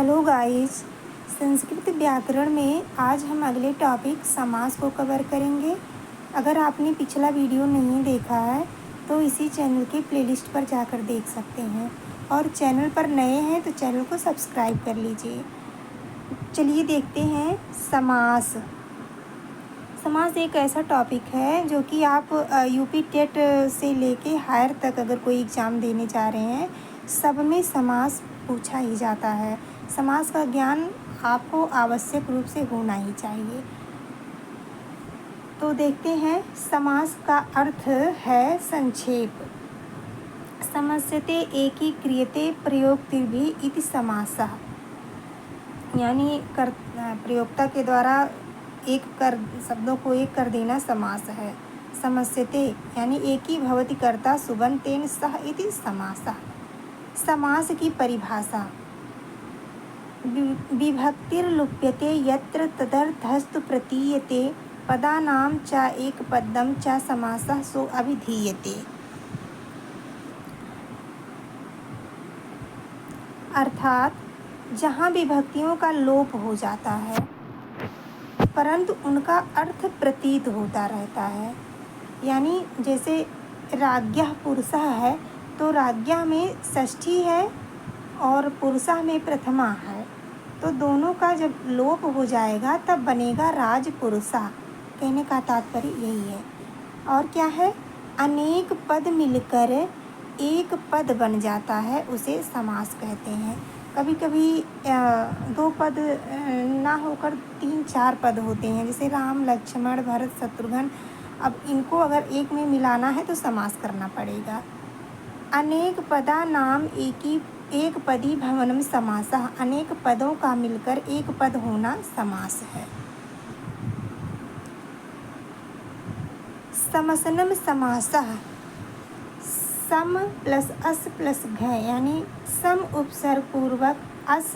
Hello guys, Sanskrit व्याकरण में आज हम अगले टॉपिक समास को कवर करेंगे। अगर आपने पिछला वीडियो नहीं देखा है तो इसी चैनल की प्लेलिस्ट पर जाकर देख सकते हैं, और चैनल पर नए हैं तो चैनल को सब्सक्राइब कर लीजिए। चलिए देखते हैं समास। समास एक ऐसा टॉपिक है जो कि आप यूपी टेट से लेके हायर तक अगर कोई एग्ज़ाम देने जा रहे हैं, सब में समास पूछा ही जाता है। समास का ज्ञान आपको आवश्यक रूप से होना ही चाहिए। तो देखते हैं, समास का अर्थ है संक्षेप। समस्यते एकीक्रियते प्रयोक्तिर्भि इति समासः, यानी प्रयोक्ता के द्वारा एक कर शब्दों को एक कर देना समास है। समस्यते यानी एक ही भवति कर्ता सुबंतेन सह इति समासः। समास की परिभाषा: विभक्तिर्लुप्यते यत्र तदर्थस्तु प्रतीयते पदानां च एकपदं च समासः सो अभिधीयते। अर्थात जहाँ विभक्तियों का लोप हो जाता है परंतु उनका अर्थ प्रतीत होता रहता है। यानी जैसे राज्ञः पुरुषः है तो राज्ञः में षष्ठी है और पुरुषः में प्रथमा है, तो दोनों का जब लोप हो जाएगा तब बनेगा राजपुरुषः। कहने का तात्पर्य यही है। और क्या है, अनेक पद मिलकर एक पद बन जाता है, उसे समास कहते हैं। कभी कभी दो पद ना होकर 3-4 पद होते हैं, जैसे राम, लक्ष्मण, भरत, शत्रुघ्न। अब इनको अगर एक में मिलाना है तो समास करना पड़ेगा। अनेक पदा नाम एक पदी भवनम समासः, अनेक पदों का मिलकर एक पद होना समास है। समसनम समासः, सम प्लस अस प्लस घ, यानी सम उपसर्ग पूर्वक अस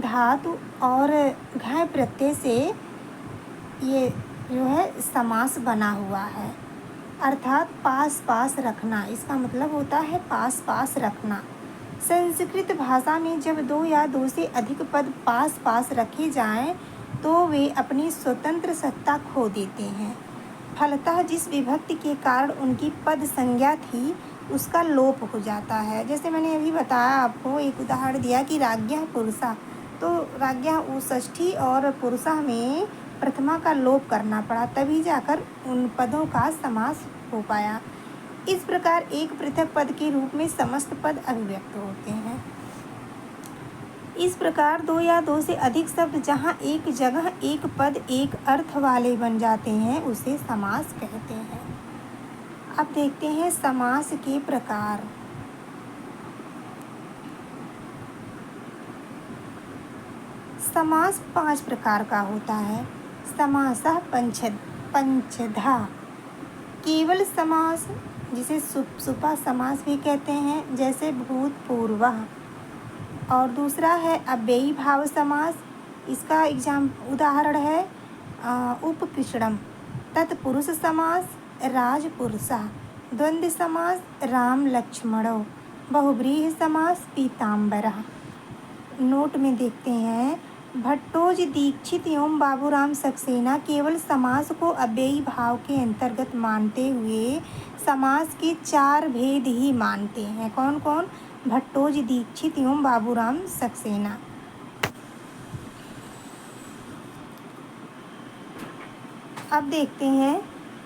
धातु और घ प्रत्यय से ये जो है समास बना हुआ है। अर्थात पास पास रखना, इसका मतलब होता है पास पास रखना। संस्कृत भाषा में जब दो या दो से अधिक पद पास पास रखे जाएं तो वे अपनी स्वतंत्र सत्ता खो देते हैं। फलतः जिस विभक्ति के कारण उनकी पद संज्ञा थी उसका लोप हो जाता है। जैसे मैंने अभी बताया, आपको एक उदाहरण दिया कि राज्ञः पुरुषः, तो राज्ञः षष्ठी और पुरुषः में प्रथमा का लोप करना पड़ा, तभी जाकर उन पदों का समास हो पाया। इस प्रकार एक पृथक पद के रूप में समस्त पद अभिव्यक्त होते हैं। इस प्रकार दो या दो से अधिक शब्द जहाँ एक जगह एक पद एक अर्थ वाले बन जाते हैं उसे समास कहते हैं। अब देखते हैं समास के प्रकार। समास 5 प्रकार का होता है। समासः पंचधा, केवल समास जिसे सुपा समास भी कहते हैं, जैसे भूतपूर्वः। और दूसरा है अव्ययी भाव समास, इसका उदाहरण है उपकृष्णम। तत्पुरुष समास राजपुरुषः। द्वंद्व समास राम लक्ष्मणौ। बहुव्रीहि समास पीताम्बरः। नोट में देखते हैं, भट्टोजी दीक्षित एवं बाबूराम सक्सेना केवल समास को अव्ययी भाव के अंतर्गत मानते हुए समास के 4 भेद ही मानते हैं। कौन कौन? भट्टोजी दीक्षित एवं बाबूराम सक्सेना। अब देखते हैं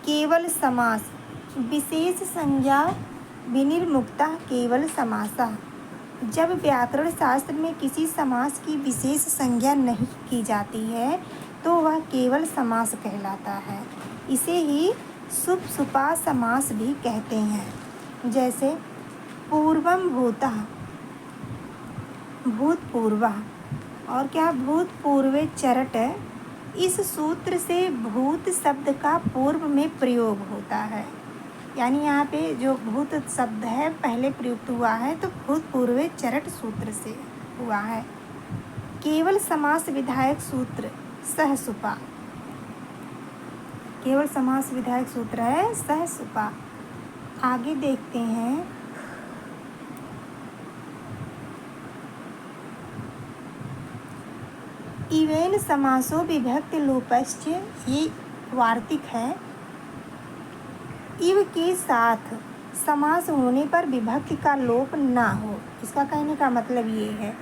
केवल समास। विशेष संज्ञा विनिर्मुक्तः केवल समासः। जब व्याकरण शास्त्र में किसी समास की विशेष संज्ञा नहीं की जाती है तो वह केवल समास कहलाता है। इसे ही सुपा समास भी कहते हैं। जैसे पूर्वम भूतः, भूतपूर्वः। और क्या? भूतपूर्वे चरट। इस सूत्र से भूत शब्द का पूर्व में प्रयोग होता है, यानी यहाँ पे जो भूत शब्द है पहले प्रयुक्त हुआ है तो भूतपूर्वे चरट सूत्र से हुआ है। केवल समास विधायक सूत्र सहसुपा, केवल समास विधायक सूत्र है सहसुपा। आगे देखते हैं, इवेन समासो विभक्ति लोपश्च, ये वार्तिक है। इव के साथ समास होने पर विभक्ति का लोप ना हो। इसका कहने का मतलब ये है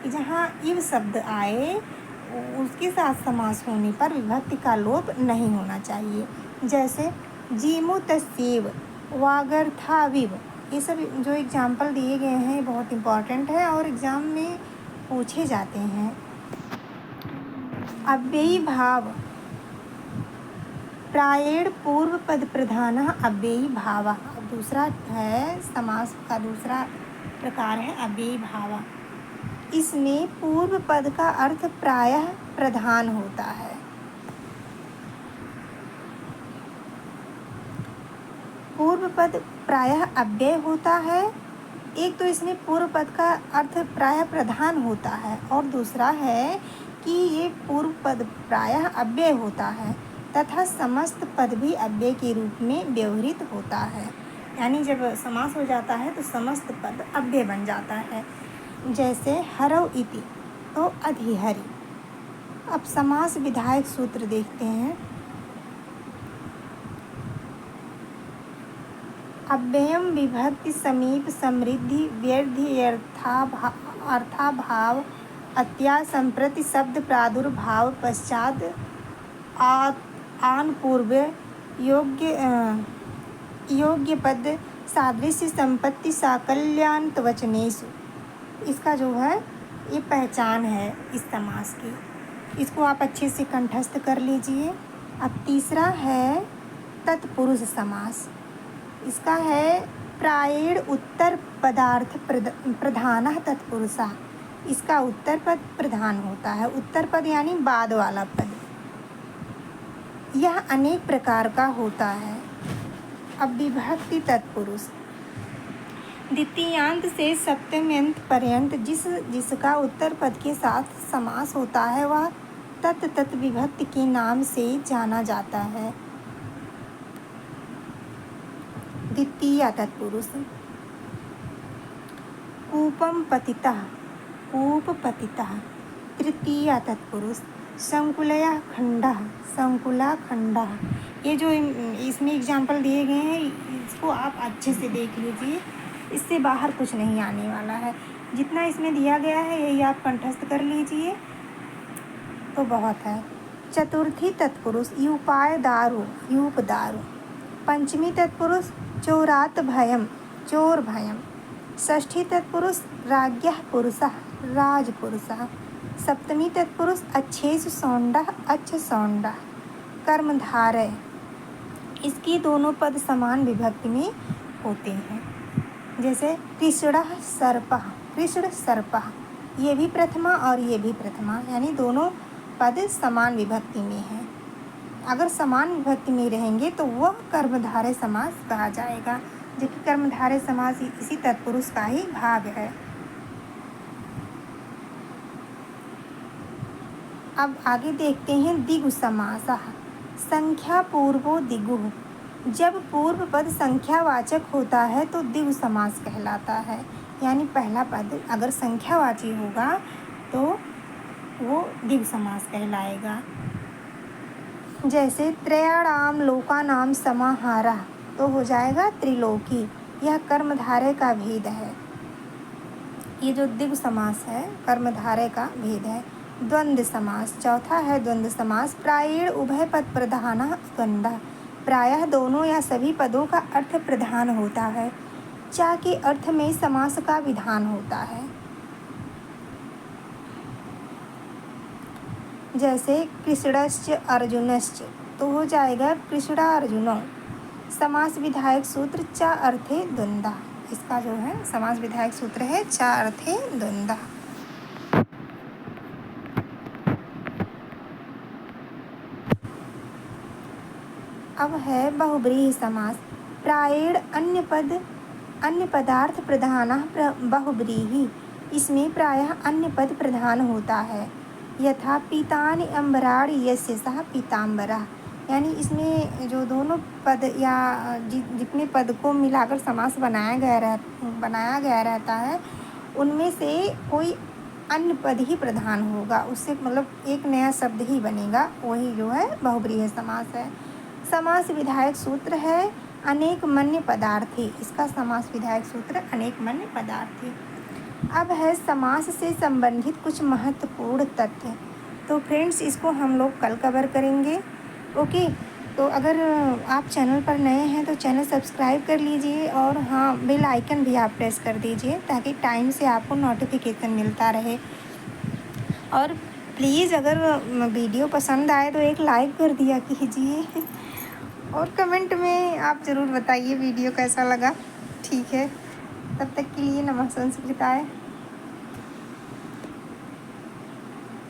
कि जहाँ इव शब्द आए उसके साथ समास होने पर विभक्ति का लोप नहीं होना चाहिए। जैसे जीमुतस्येव, वागर्थाविव, ये सब जो एग्जाम्पल दिए गए हैं बहुत इम्पॉर्टेंट है और एग्ज़ाम में पूछे जाते हैं। अव्ययी भाव, प्रायेण पूर्व पद प्रधान अव्ययी भाव। दूसरा है समास का दूसरा प्रकार है अव्ययी भाव। इसमें पूर्व पद का अर्थ प्रायः प्रधान होता है। पूर्व पद प्रायः अव्यय होता है। एक तो इसमें पूर्व पद का अर्थ प्रायः प्रधान होता है और दूसरा है कि ये पूर्व पद प्रायः अव्यय होता है तथा समस्त पद भी अव्यय के रूप में व्यवहृत होता है। यानी जब समास हो जाता है तो समस्त पद अव्यय बन जाता है। जैसे हरौ इति, तो अधिहरि। अब समास विधायक सूत्र देखते हैं। अव्ययम विभक्ति समीप समृद्धि व्यर्थि अर्थाभाव अत्या संप्रति शब्द प्रादुर्भाव पश्चात आन पूर्व योग्य पद सादृश्य संपत्ति साकल्यान्त वचनेषु। इसका जो है ये पहचान है इस समास की। इसको आप अच्छे से कंठस्थ कर लीजिए। अब तीसरा है तत्पुरुष समास। इसका है प्रायेण उत्तर पदार्थ प्रधानः तत्पुरुषः। इसका उत्तर पद प्रधान होता है। उत्तर पद यानी बाद वाला पद। यह अनेक प्रकार का होता है। अब विभक्ति तत्पुरुष, द्वितीयांत से सप्तम्यंत पर्यंत जिसका उत्तर पद के साथ समास होता है वह तत् विभक्ति के नाम से जाना जाता है। द्वितीया तत्पुरुष, कूपम पतितः, कूप पतितः। तृतीया तत्पुरुष, संकुलया खंडः, संकुला खंडः। ये जो इसमें एग्जाम्पल दिए गए हैं इसको आप अच्छे से देख लीजिए, इससे बाहर कुछ नहीं आने वाला है। जितना इसमें दिया गया है यही आप कंठस्थ कर लीजिए तो बहुत है। चतुर्थी तत्पुरुष, यूपाय दारु, यूप दारु। पंचमी तत्पुरुष, चोरात भयम, चोर भयम। षष्ठी तत्पुरुष, राज्ञः पुरुषः, राजपुरुषः। सप्तमी तत्पुरुष, अच्छेषु सौंडः, अच्छ सौंडः। कर्मधारय, इसकी दोनों पद समान विभक्ति में होते हैं। जैसे कृष्णः सर्पः, कृष्ण सर्पः। ये भी प्रथमा और ये भी प्रथमा, यानी दोनों पद समान विभक्ति में हैं। अगर समान विभक्ति में रहेंगे तो वह कर्मधारय समास कहा जाएगा, जबकि कर्मधारय समास इसी तत्पुरुष का ही भाग है। अब आगे देखते हैं दिगु समासः। संख्या पूर्वो दिगुः। जब पूर्व पद संख्यावाचक होता है तो दिगु समास कहलाता है। यानी पहला पद अगर संख्यावाची होगा तो वो दिगु समास कहलाएगा। जैसे त्रयाणाम लोकानाम समाहारः, तो हो जाएगा त्रिलोकी। यह कर्मधारय का भेद है। ये जो दिगु समास है कर्मधारय का भेद है। द्वंद्व समास, चौथा है द्वंद्व समास। प्रायेण उभय पद प्रधानः द्वंद्वः। प्रायः दोनों या सभी पदों का अर्थ प्रधान होता है। चा के अर्थ में समास का विधान होता है। जैसे कृष्णश्च अर्जुनश्च, तो हो जाएगा कृष्णा अर्जुनो। समास विधायक सूत्र चा अर्थे द्वंद्वः। इसका जो है समास विधायक सूत्र है चा अर्थे द्वंद्वः। अब है बहुब्रीहि समास। प्रायेण अन्य पदार्थ प्रधानः बहुब्रीहि। इसमें प्रायः अन्य पद प्रधान होता है। यथा पीतानि अम्बराणि यस्य सः पीताम्बरः। यानी इसमें जो दोनों पद या जितने पद को मिलाकर समास बनाया गया रहता है उनमें से कोई अन्य पद ही प्रधान होगा, उससे मतलब एक नया शब्द ही बनेगा, वही जो है बहुब्रीहि समास है। समास विधायक सूत्र है अनेक मन्य पदार्थी, इसका समास विधायक सूत्र अनेक मन्य पदार्थी। अब है समास से संबंधित कुछ महत्वपूर्ण तथ्य। तो फ्रेंड्स इसको हम लोग कल कवर करेंगे। ओके, तो अगर आप चैनल पर नए हैं तो चैनल सब्सक्राइब कर लीजिए और हाँ बेल आइकन भी आप प्रेस कर दीजिए ताकि टाइम से आपको नोटिफिकेशन मिलता रहे। और प्लीज़ अगर वीडियो पसंद आए तो एक लाइक कर दिया कीजिए और कमेंट में आप ज़रूर बताइए वीडियो कैसा लगा। ठीक है, तब तक के लिए नमः संस्कृताय।